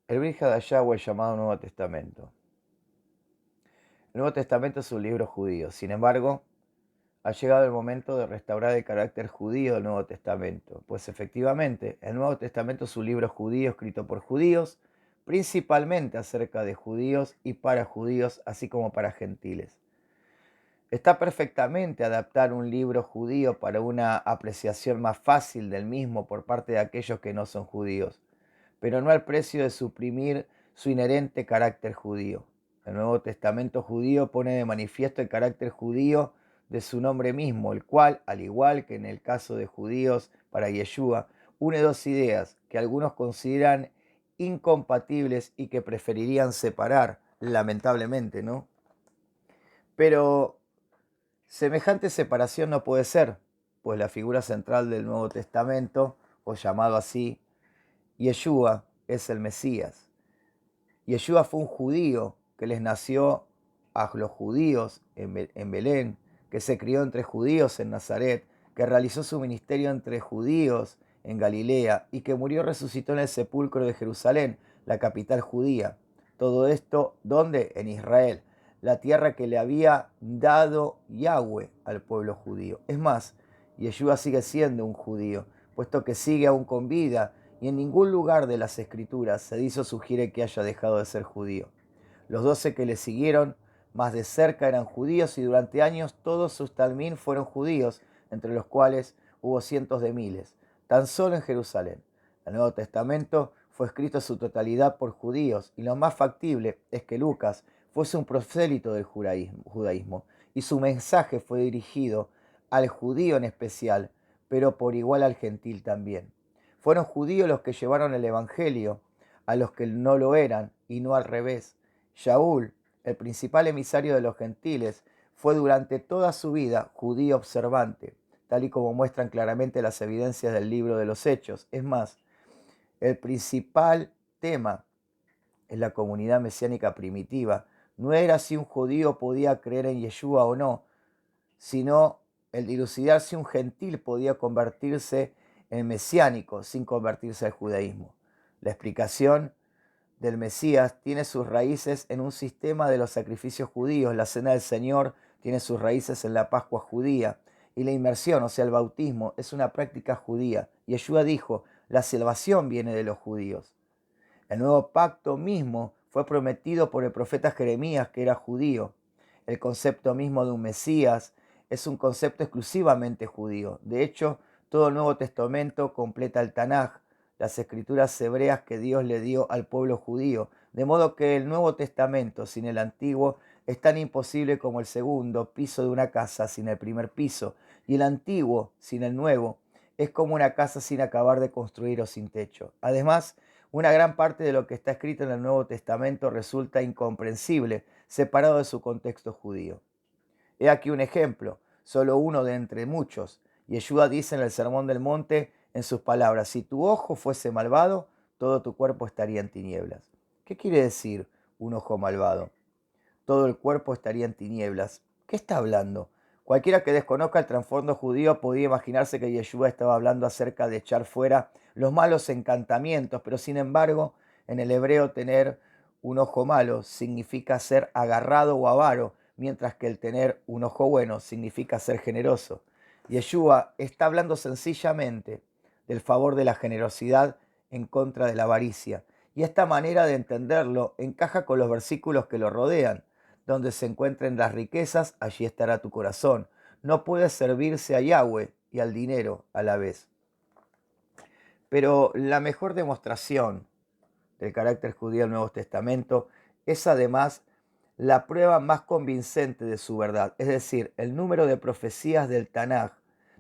El Brit Hadashah o el llamado Nuevo Testamento. El Nuevo Testamento es un libro judío. Sin embargo, ha llegado el momento de restaurar el carácter judío del Nuevo Testamento, pues efectivamente el Nuevo Testamento es un libro judío escrito por judíos, principalmente acerca de judíos y para judíos, así como para gentiles. Está perfectamente adaptar un libro judío para una apreciación más fácil del mismo por parte de aquellos que no son judíos, pero no al precio de suprimir su inherente carácter judío. El Nuevo Testamento judío pone de manifiesto el carácter judío de su nombre mismo, el cual, al igual que en el caso de judíos para Yeshua, une dos ideas que algunos consideran incompatibles y que preferirían separar, lamentablemente, ¿no? Pero semejante separación no puede ser, pues la figura central del Nuevo Testamento, o llamado así, Yeshua, es el Mesías. Yeshua fue un judío que les nació a los judíos en Belén, que se crió entre judíos en Nazaret, que realizó su ministerio entre judíos en Galilea y que murió y resucitó en el sepulcro de Jerusalén, la capital judía. Todo esto, ¿dónde? En Israel, la tierra que le había dado Yahweh al pueblo judío. Es más, Yeshua sigue siendo un judío, puesto que sigue aún con vida y en ningún lugar de las escrituras se dice o sugiere que haya dejado de ser judío. Los 12 que le siguieron más de cerca eran judíos y durante años todos sus talmín fueron judíos, entre los cuales hubo cientos de miles, tan solo en Jerusalén. El Nuevo Testamento fue escrito en su totalidad por judíos y lo más factible es que Lucas fuese un prosélito del judaísmo y su mensaje fue dirigido al judío en especial, pero por igual al gentil también. Fueron judíos los que llevaron el Evangelio a los que no lo eran y no al revés. Shaul, el principal emisario de los gentiles, fue durante toda su vida judío observante, tal y como muestran claramente las evidencias del libro de los Hechos. Es más, el principal tema en la comunidad mesiánica primitiva no era si un judío podía creer en Yeshua o no, sino el dilucidar si un gentil podía convertirse en mesiánico sin convertirse al judaísmo. La explicación del Mesías tiene sus raíces en un sistema de los sacrificios judíos. La cena del Señor tiene sus raíces en la Pascua judía. Y la inmersión, o sea, el bautismo, es una práctica judía. Yeshua dijo, la salvación viene de los judíos. El nuevo pacto mismo fue prometido por el profeta Jeremías, que era judío. El concepto mismo de un Mesías es un concepto exclusivamente judío. De hecho, todo el Nuevo Testamento completa el Tanaj, las escrituras hebreas que Dios le dio al pueblo judío. De modo que el Nuevo Testamento sin el Antiguo es tan imposible como el segundo piso de una casa sin el primer piso. Y el Antiguo sin el Nuevo es como una casa sin acabar de construir o sin techo. Además, una gran parte de lo que está escrito en el Nuevo Testamento resulta incomprensible, separado de su contexto judío. He aquí un ejemplo, solo uno de entre muchos. Yeshua dice en el Sermón del Monte, en sus palabras, si tu ojo fuese malvado, todo tu cuerpo estaría en tinieblas. ¿Qué quiere decir un ojo malvado? Todo el cuerpo estaría en tinieblas. ¿Qué está hablando? Cualquiera que desconozca el trasfondo judío podía imaginarse que Yeshua estaba hablando acerca de echar fuera los malos encantamientos, pero sin embargo, en el hebreo tener un ojo malo significa ser agarrado o avaro, mientras que el tener un ojo bueno significa ser generoso. Yeshua está hablando sencillamente del favor de la generosidad en contra de la avaricia. Y esta manera de entenderlo encaja con los versículos que lo rodean. Donde se encuentren las riquezas, allí estará tu corazón. No puedes servirse a Yahweh y al dinero a la vez. Pero la mejor demostración del carácter judío del Nuevo Testamento es además la prueba más convincente de su verdad, es decir, el número de profecías del Tanaj,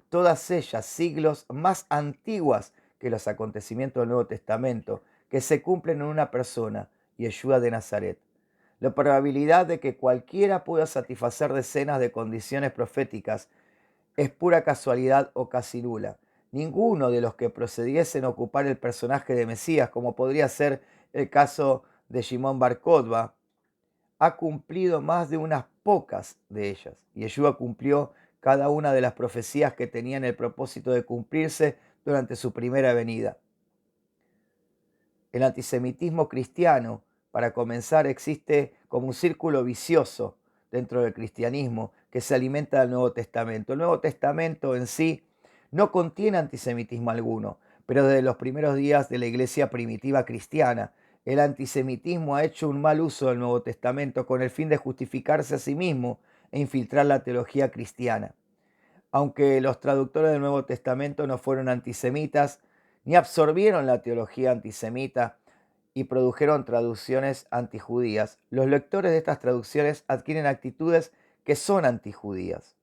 todas ellas siglos más antiguas que los acontecimientos del Nuevo Testamento, que se cumplen en una persona, Yeshua de Nazaret. La probabilidad de que cualquiera pueda satisfacer decenas de condiciones proféticas es pura casualidad o casi nula. Ninguno de los que procediesen a ocupar el personaje de Mesías, como podría ser el caso de Shimon Bar Kokhba, ha cumplido más de unas pocas de ellas. Yeshua cumplió cada una de las profecías que tenían el propósito de cumplirse durante su primera venida. El antisemitismo cristiano, para comenzar, existe como un círculo vicioso dentro del cristianismo que se alimenta del Nuevo Testamento. El Nuevo Testamento en sí no contiene antisemitismo alguno, pero desde los primeros días de la iglesia primitiva cristiana, el antisemitismo ha hecho un mal uso del Nuevo Testamento con el fin de justificarse a sí mismo e infiltrar la teología cristiana. Aunque los traductores del Nuevo Testamento no fueron antisemitas, ni absorbieron la teología antisemita y produjeron traducciones antijudías, los lectores de estas traducciones adquieren actitudes que son antijudías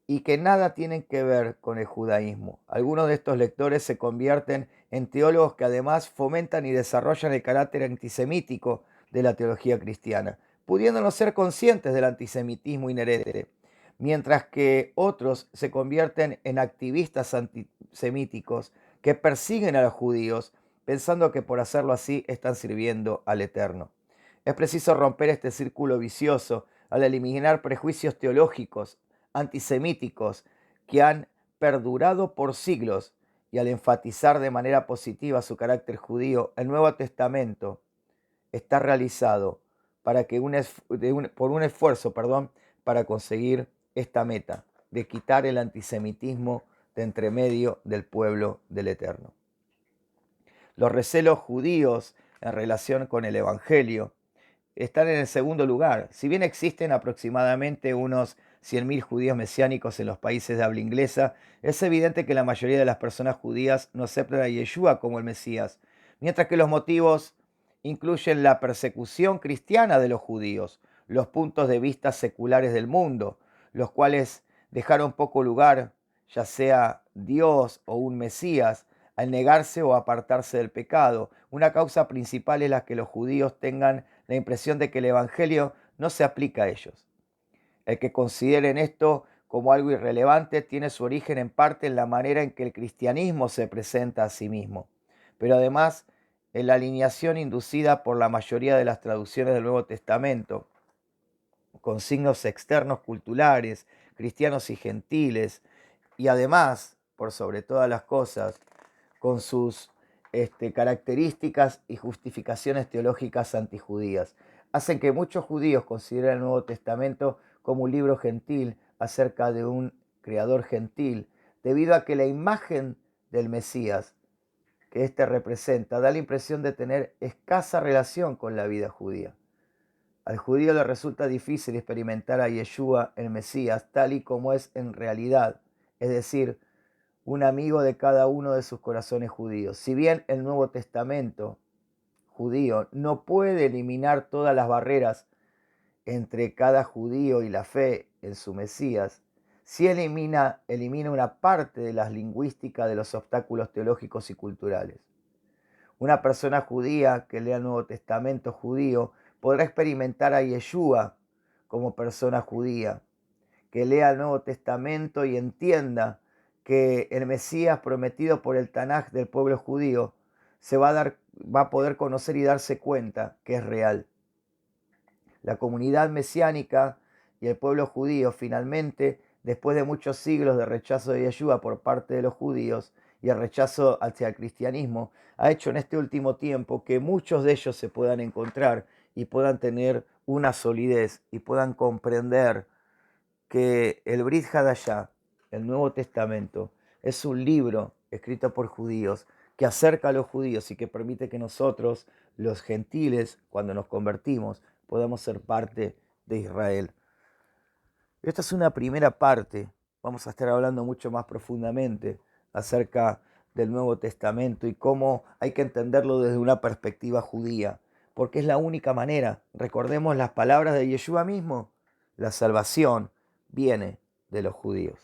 y que nada tienen que ver con el judaísmo. Algunos de estos lectores se convierten en teólogos que además fomentan y desarrollan el carácter antisemítico de la teología cristiana, pudiendo no ser conscientes del antisemitismo inherente, mientras que otros se convierten en activistas antisemíticos que persiguen a los judíos, pensando que por hacerlo así están sirviendo al Eterno. Es preciso romper este círculo vicioso al eliminar prejuicios teológicos antisemíticos que han perdurado por siglos, y al enfatizar de manera positiva su carácter judío, el Nuevo Testamento está realizado para que por un esfuerzo, para conseguir esta meta de quitar el antisemitismo de entre medio del pueblo del Eterno. Los recelos judíos en relación con el Evangelio están en el segundo lugar. Si bien existen aproximadamente unos 100.000 judíos mesiánicos en los países de habla inglesa, es evidente que la mayoría de las personas judías no aceptan a Yeshua como el Mesías, mientras que los motivos incluyen la persecución cristiana de los judíos, los puntos de vista seculares del mundo, los cuales dejaron poco lugar, ya sea Dios o un Mesías, al negarse o apartarse del pecado. Una causa principal es la que los judíos tengan la impresión de que el Evangelio no se aplica a ellos. El que consideren esto como algo irrelevante tiene su origen en parte en la manera en que el cristianismo se presenta a sí mismo, pero además en la alineación inducida por la mayoría de las traducciones del Nuevo Testamento, con signos externos culturales, cristianos y gentiles, y además, por sobre todas las cosas, con sus características y justificaciones teológicas antijudías. Hacen que muchos judíos consideren el Nuevo Testamento como un libro gentil acerca de un creador gentil, debido a que la imagen del Mesías que éste representa da la impresión de tener escasa relación con la vida judía. Al judío le resulta difícil experimentar a Yeshua, el Mesías, tal y como es en realidad, es decir, un amigo de cada uno de sus corazones judíos. Si bien el Nuevo Testamento judío no puede eliminar todas las barreras entre cada judío y la fe en su Mesías, sí elimina una parte de las lingüísticas de los obstáculos teológicos y culturales. Una persona judía que lea el Nuevo Testamento judío podrá experimentar a Yeshua como persona judía, que lea el Nuevo Testamento y entienda que el Mesías prometido por el Tanaj del pueblo judío va a poder conocer y darse cuenta que es real. La comunidad mesiánica y el pueblo judío finalmente, después de muchos siglos de rechazo de Yeshua por parte de los judíos y el rechazo hacia el cristianismo, ha hecho en este último tiempo que muchos de ellos se puedan encontrar y puedan tener una solidez y puedan comprender que el Brit Hadashah, el Nuevo Testamento, es un libro escrito por judíos que acerca a los judíos y que permite que nosotros, los gentiles, cuando nos convertimos, podamos ser parte de Israel. Esta es una primera parte. Vamos a estar hablando mucho más profundamente acerca del Nuevo Testamento y cómo hay que entenderlo desde una perspectiva judía, porque es la única manera. Recordemos las palabras de Yeshua mismo: la salvación viene de los judíos.